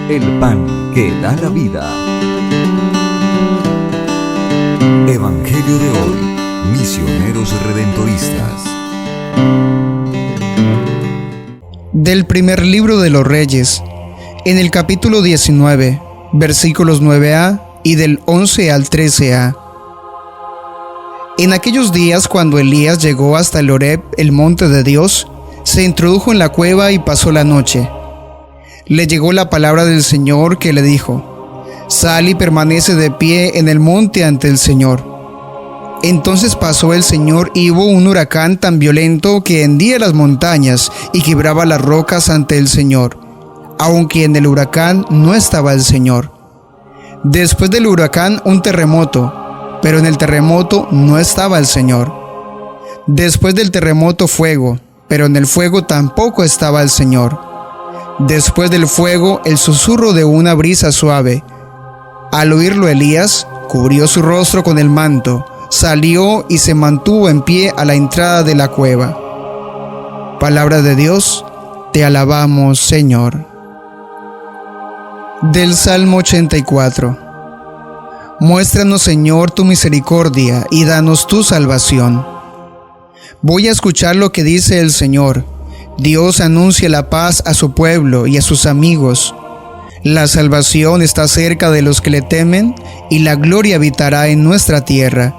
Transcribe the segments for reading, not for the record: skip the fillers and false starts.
el pan que da la vida. Evangelio de hoy, misioneros redentoristas. Del primer libro de los Reyes, en el capítulo 19, versículos 9a y del 11 al 13a. En aquellos días, cuando Elías llegó hasta el Horeb, el monte de Dios, se introdujo en la cueva y pasó la noche. Le llegó la palabra del Señor que le dijo: sal y permanece de pie en el monte ante el Señor. Entonces pasó el Señor y hubo un huracán tan violento que hendía las montañas y quebraba las rocas ante el Señor, aunque en el huracán no estaba el Señor. Después del huracán un terremoto, pero en el terremoto no estaba el Señor. Después del terremoto fuego, pero en el fuego tampoco estaba el Señor. Después del fuego el susurro de una brisa suave. Al oírlo Elías cubrió su rostro con el manto, salió y se mantuvo en pie a la entrada de la cueva. Palabra de Dios, te alabamos, Señor. Del Salmo 84. Muéstranos, Señor, tu misericordia y danos tu salvación. Voy a escuchar lo que dice el Señor. Dios anuncia la paz a su pueblo y a sus amigos. La salvación está cerca de los que le temen y la gloria habitará en nuestra tierra.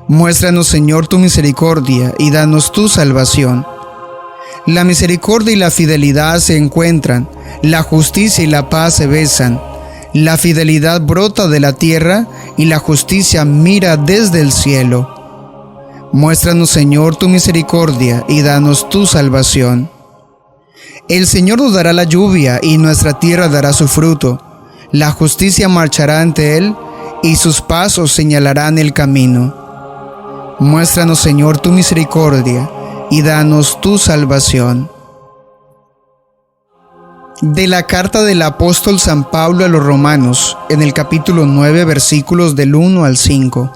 Muéstranos, Señor, tu misericordia y danos tu salvación. La misericordia y la fidelidad se encuentran, la justicia y la paz se besan. La fidelidad brota de la tierra y la justicia mira desde el cielo. Muéstranos, Señor, tu misericordia y danos tu salvación. El Señor nos dará la lluvia y nuestra tierra dará su fruto. La justicia marchará ante Él y sus pasos señalarán el camino. Muéstranos, Señor, tu misericordia y danos tu salvación. De la carta del apóstol San Pablo a los Romanos, en el capítulo 9, versículos del 1 al 5.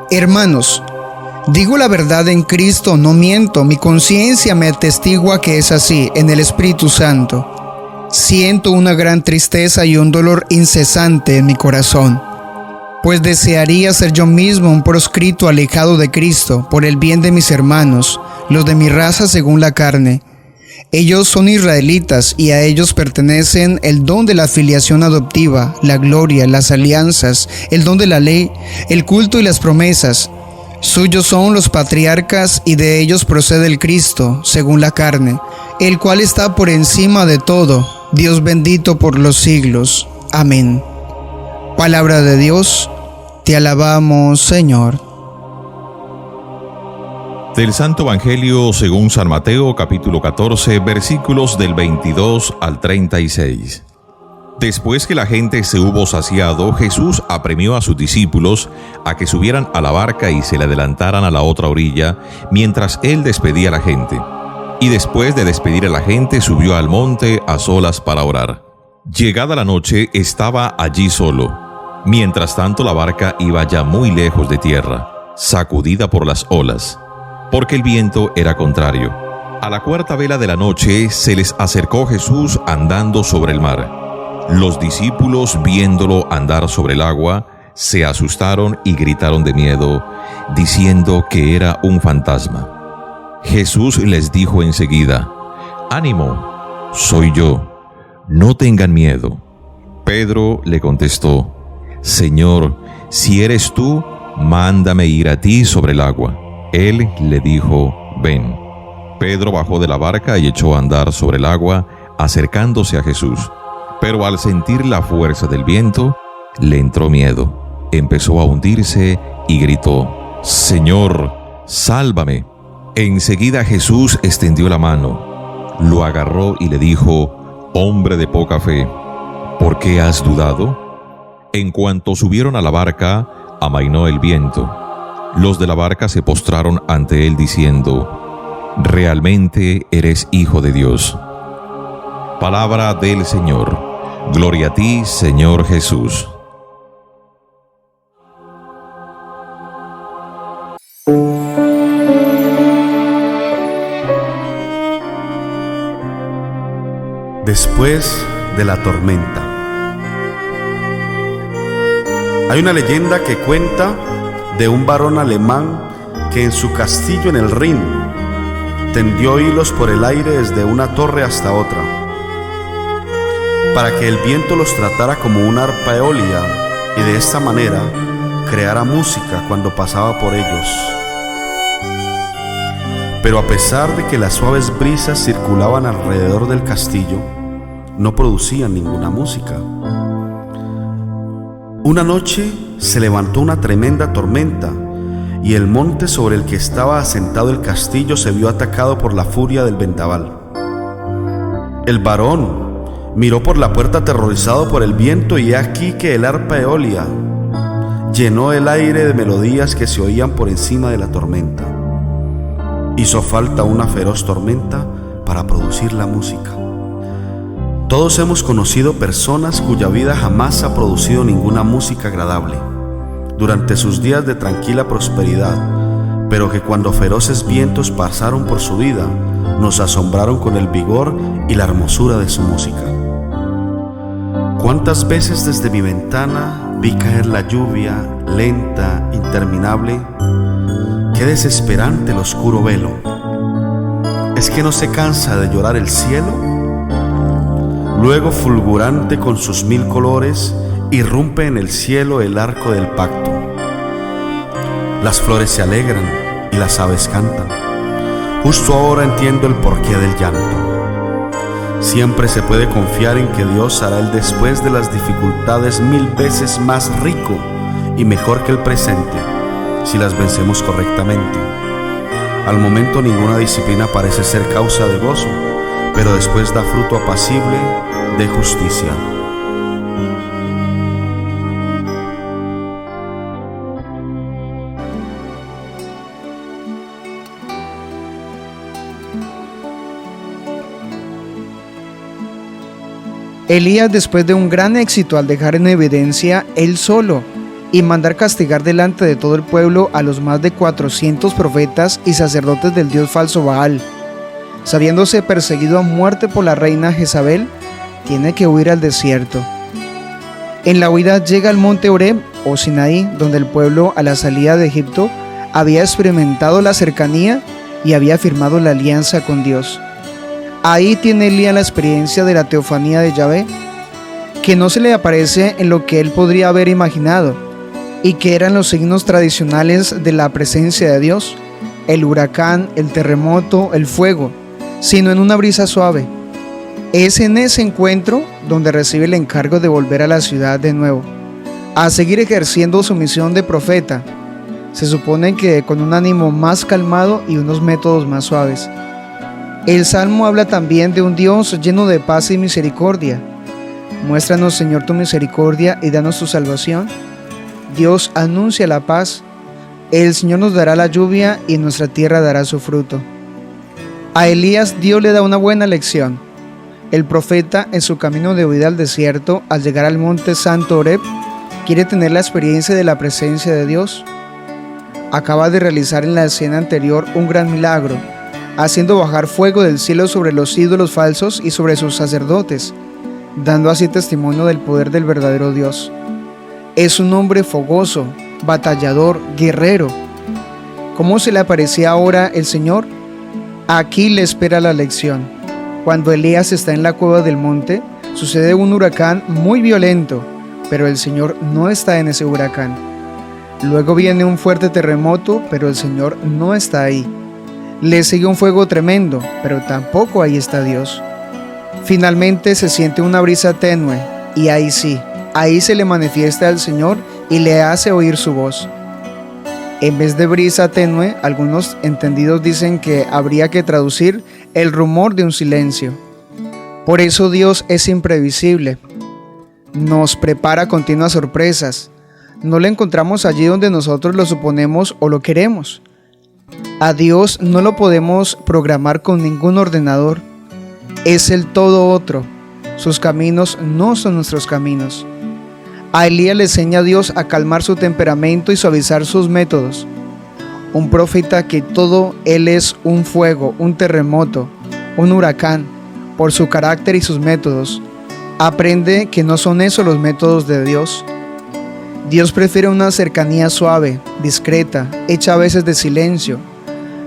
Hermanos, digo la verdad en Cristo, no miento, mi conciencia me atestigua que es así, en el Espíritu Santo. Siento una gran tristeza y un dolor incesante en mi corazón, pues desearía ser yo mismo un proscrito alejado de Cristo por el bien de mis hermanos, los de mi raza según la carne. Ellos son israelitas y a ellos pertenecen el don de la filiación adoptiva, la gloria, las alianzas, el don de la ley, el culto y las promesas. Suyos son los patriarcas y de ellos procede el Cristo, según la carne, el cual está por encima de todo, Dios bendito por los siglos. Amén. Palabra de Dios, te alabamos, Señor. Del Santo Evangelio según San Mateo, capítulo 14, versículos del 22 al 36. Después que la gente se hubo saciado, Jesús apremió a sus discípulos a que subieran a la barca y se le adelantaran a la otra orilla, mientras él despedía a la gente. Y después de despedir a la gente, subió al monte a solas para orar. Llegada la noche, estaba allí solo. Mientras tanto, la barca iba ya muy lejos de tierra, sacudida por las olas, porque el viento era contrario. A la cuarta vela de la noche se les acercó Jesús andando sobre el mar. Los discípulos, viéndolo andar sobre el agua, se asustaron y gritaron de miedo, diciendo que era un fantasma. Jesús les dijo enseguida: «Ánimo, soy yo, no tengan miedo». Pedro le contestó: «Señor, si eres tú, mándame ir a ti sobre el agua». Él le dijo: «Ven». Pedro bajó de la barca y echó a andar sobre el agua, acercándose a Jesús. Pero al sentir la fuerza del viento, le entró miedo. Empezó a hundirse y gritó: «Señor, sálvame». Enseguida Jesús extendió la mano, lo agarró y le dijo: «Hombre de poca fe, ¿por qué has dudado?». En cuanto subieron a la barca, amainó el viento. Los de la barca se postraron ante él diciendo: «Realmente eres Hijo de Dios». Palabra del Señor. Gloria a ti, Señor Jesús. Después de la tormenta. Hay una leyenda que cuenta de un varón alemán que en su castillo en el Rin tendió hilos por el aire desde una torre hasta otra, para que el viento los tratara como una arpa eólica y de esta manera creara música cuando pasaba por ellos. Pero a pesar de que las suaves brisas circulaban alrededor del castillo, no producían ninguna música. Una noche se levantó una tremenda tormenta y el monte sobre el que estaba asentado el castillo se vio atacado por la furia del vendaval. El varón miró por la puerta aterrorizado por el viento y he aquí que el arpa eólica llenó el aire de melodías que se oían por encima de la tormenta. Hizo falta una feroz tormenta para producir la música. Todos hemos conocido personas cuya vida jamás ha producido ninguna música agradable durante sus días de tranquila prosperidad, pero que cuando feroces vientos pasaron por su vida, nos asombraron con el vigor y la hermosura de su música. ¿Cuántas veces desde mi ventana vi caer la lluvia lenta, interminable? Qué desesperante el oscuro velo. ¿Es que no se cansa de llorar el cielo? Luego, fulgurante con sus 1000 colores, irrumpe en el cielo el arco del pacto. Las flores se alegran y las aves cantan. Justo ahora entiendo el porqué del llanto. Siempre se puede confiar en que Dios hará el después de las dificultades 1000 veces más rico y mejor que el presente, si las vencemos correctamente. Al momento ninguna disciplina parece ser causa de gozo, pero después da fruto apacible de justicia. Elías, después de un gran éxito al dejar en evidencia él solo y mandar castigar delante de todo el pueblo a los más de 400 profetas y sacerdotes del dios falso Baal, sabiéndose perseguido a muerte por la reina Jezabel, tiene que huir al desierto. En la huida llega al monte Horeb o Sinaí, donde el pueblo a la salida de Egipto había experimentado la cercanía y había firmado la alianza con Dios. Ahí tiene Elías la experiencia de la teofanía de Yahvé, que no se le aparece en lo que él podría haber imaginado, y que eran los signos tradicionales de la presencia de Dios, el huracán, el terremoto, el fuego, sino en una brisa suave. Es en ese encuentro donde recibe el encargo de volver a la ciudad de nuevo, a seguir ejerciendo su misión de profeta, se supone que con un ánimo más calmado y unos métodos más suaves. El Salmo habla también de un Dios lleno de paz y misericordia. Muéstranos, Señor, tu misericordia y danos tu salvación. Dios anuncia la paz. El Señor nos dará la lluvia y nuestra tierra dará su fruto. A Elías Dios le da una buena lección. El profeta, en su camino de huida al desierto, al llegar al monte Santo Horeb, quiere tener la experiencia de la presencia de Dios. Acaba de realizar en la escena anterior un gran milagro, haciendo bajar fuego del cielo sobre los ídolos falsos y sobre sus sacerdotes, dando así testimonio del poder del verdadero Dios. Es un hombre fogoso, batallador, guerrero. ¿Cómo se le aparecía ahora el Señor? Aquí le espera la lección. Cuando Elías está en la cueva del monte, sucede un huracán muy violento, pero el Señor no está en ese huracán. Luego viene un fuerte terremoto, pero el Señor no está ahí. Le sigue un fuego tremendo, pero tampoco ahí está Dios. Finalmente se siente una brisa tenue, y ahí sí, ahí se le manifiesta al Señor y le hace oír su voz. En vez de brisa tenue, algunos entendidos dicen que habría que traducir el rumor de un silencio. Por eso Dios es imprevisible. Nos prepara continuas sorpresas. No lo encontramos allí donde nosotros lo suponemos o lo queremos. A Dios no lo podemos programar con ningún ordenador. Es el todo otro. Sus caminos no son nuestros caminos. A Elías le enseña a Dios a calmar su temperamento y suavizar sus métodos. Un profeta que todo él es un fuego, un terremoto, un huracán, por su carácter y sus métodos, aprende que no son esos los métodos de Dios. Dios prefiere una cercanía suave, discreta, hecha a veces de silencio,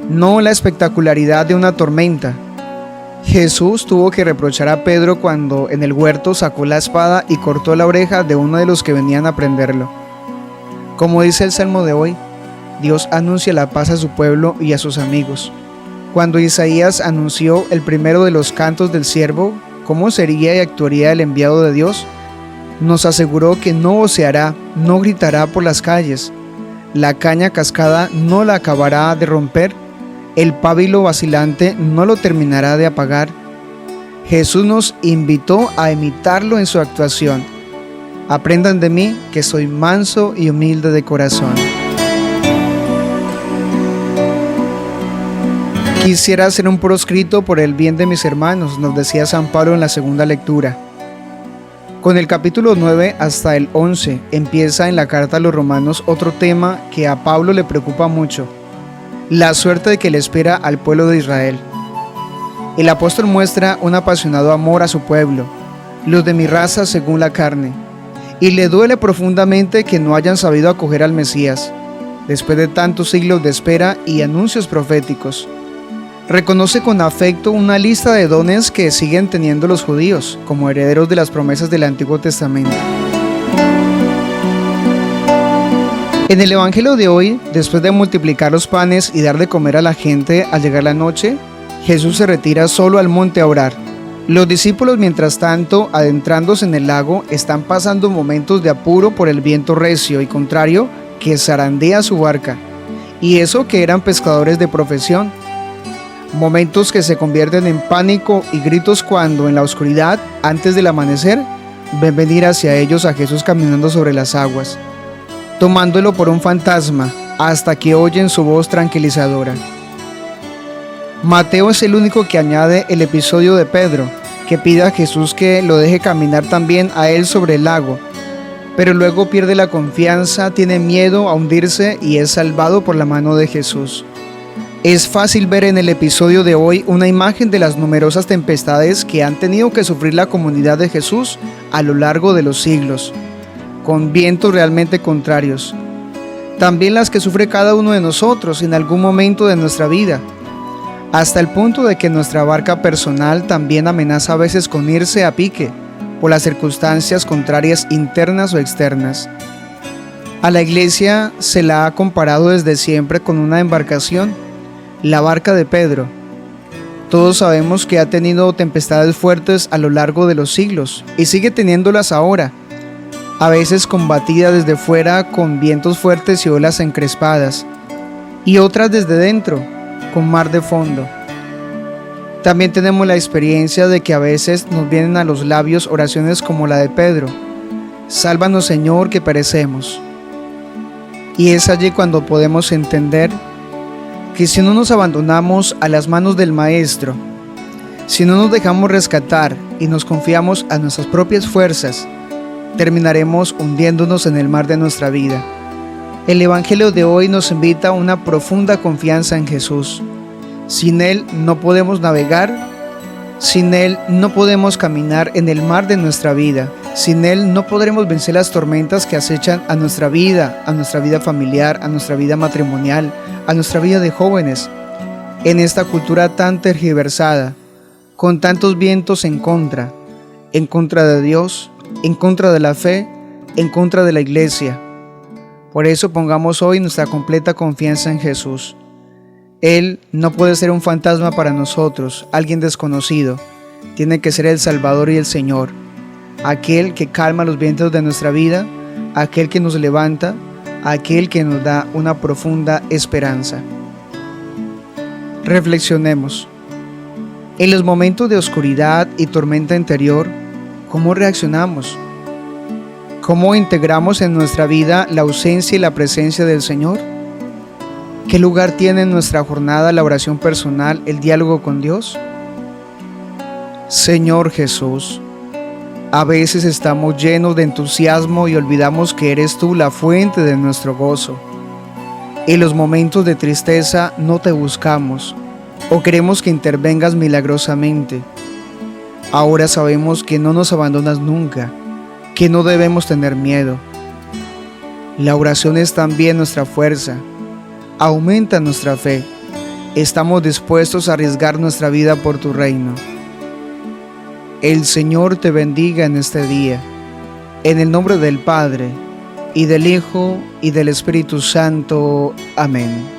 no la espectacularidad de una tormenta. Jesús tuvo que reprochar a Pedro cuando en el huerto sacó la espada y cortó la oreja de uno de los que venían a prenderlo. Como dice el Salmo de hoy, Dios anuncia la paz a su pueblo y a sus amigos. Cuando Isaías anunció el primero de los cantos del siervo, cómo sería y actuaría el enviado de Dios, nos aseguró que no voceará, no gritará por las calles, la caña cascada no la acabará de romper, el pábilo vacilante no lo terminará de apagar. Jesús nos invitó a imitarlo en su actuación. Aprendan de mí, que soy manso y humilde de corazón. Quisiera hacer un proscrito por el bien de mis hermanos, nos decía San Pablo en la segunda lectura. Con el capítulo 9 hasta el 11 empieza en la carta a los romanos otro tema que a Pablo le preocupa mucho: la suerte de que le espera al pueblo de Israel. El apóstol muestra un apasionado amor a su pueblo, los de mi raza según la carne, y le duele profundamente que no hayan sabido acoger al Mesías, después de tantos siglos de espera y anuncios proféticos. Reconoce con afecto una lista de dones que siguen teniendo los judíos, como herederos de las promesas del Antiguo Testamento. En el Evangelio de hoy, después de multiplicar los panes y dar de comer a la gente al llegar la noche, Jesús se retira solo al monte a orar. Los discípulos, mientras tanto, adentrándose en el lago, están pasando momentos de apuro por el viento recio y contrario que zarandea su barca, y eso que eran pescadores de profesión. Momentos que se convierten en pánico y gritos cuando en la oscuridad, antes del amanecer, ven venir hacia ellos a Jesús caminando sobre las aguas, tomándolo por un fantasma, hasta que oyen su voz tranquilizadora. Mateo es el único que añade el episodio de Pedro, que pide a Jesús que lo deje caminar también a él sobre el lago, pero luego pierde la confianza, tiene miedo a hundirse y es salvado por la mano de Jesús. Es fácil ver en el episodio de hoy una imagen de las numerosas tempestades que han tenido que sufrir la comunidad de Jesús a lo largo de los siglos, con vientos realmente contrarios. También las que sufre cada uno de nosotros en algún momento de nuestra vida, hasta el punto de que nuestra barca personal también amenaza a veces con irse a pique por las circunstancias contrarias internas o externas. A la Iglesia se la ha comparado desde siempre con una embarcación, la barca de Pedro. Todos sabemos que ha tenido tempestades fuertes a lo largo de los siglos y sigue teniéndolas ahora, a veces combatida desde fuera con vientos fuertes y olas encrespadas, y otras desde dentro, con mar de fondo. También tenemos la experiencia de que a veces nos vienen a los labios oraciones como la de Pedro: sálvanos, Señor, que perecemos. Y es allí cuando podemos entender que si no nos abandonamos a las manos del Maestro, si no nos dejamos rescatar y nos confiamos a nuestras propias fuerzas, terminaremos hundiéndonos en el mar de nuestra vida. El Evangelio de hoy nos invita a una profunda confianza en Jesús. Sin Él no podemos navegar, sin Él no podemos caminar en el mar de nuestra vida, sin Él no podremos vencer las tormentas que acechan a nuestra vida familiar, a nuestra vida matrimonial, a nuestra vida de jóvenes, en esta cultura tan tergiversada, con tantos vientos en contra de Dios, en contra de la fe, en contra de la Iglesia. Por eso pongamos hoy nuestra completa confianza en Jesús. Él no puede ser un fantasma para nosotros, alguien desconocido. Tiene que ser el Salvador y el Señor, aquel que calma los vientos de nuestra vida, aquel que nos levanta, aquel que nos da una profunda esperanza. Reflexionemos. En los momentos de oscuridad y tormenta interior, ¿cómo reaccionamos? ¿Cómo integramos en nuestra vida la ausencia y la presencia del Señor? ¿Qué lugar tiene en nuestra jornada la oración personal, el diálogo con Dios? Señor Jesús, a veces estamos llenos de entusiasmo y olvidamos que eres tú la fuente de nuestro gozo. En los momentos de tristeza no te buscamos o queremos que intervengas milagrosamente. Ahora sabemos que no nos abandonas nunca, que no debemos tener miedo. La oración es también nuestra fuerza, aumenta nuestra fe. Estamos dispuestos a arriesgar nuestra vida por tu reino. El Señor te bendiga en este día, en el nombre del Padre, y del Hijo, y del Espíritu Santo. Amén.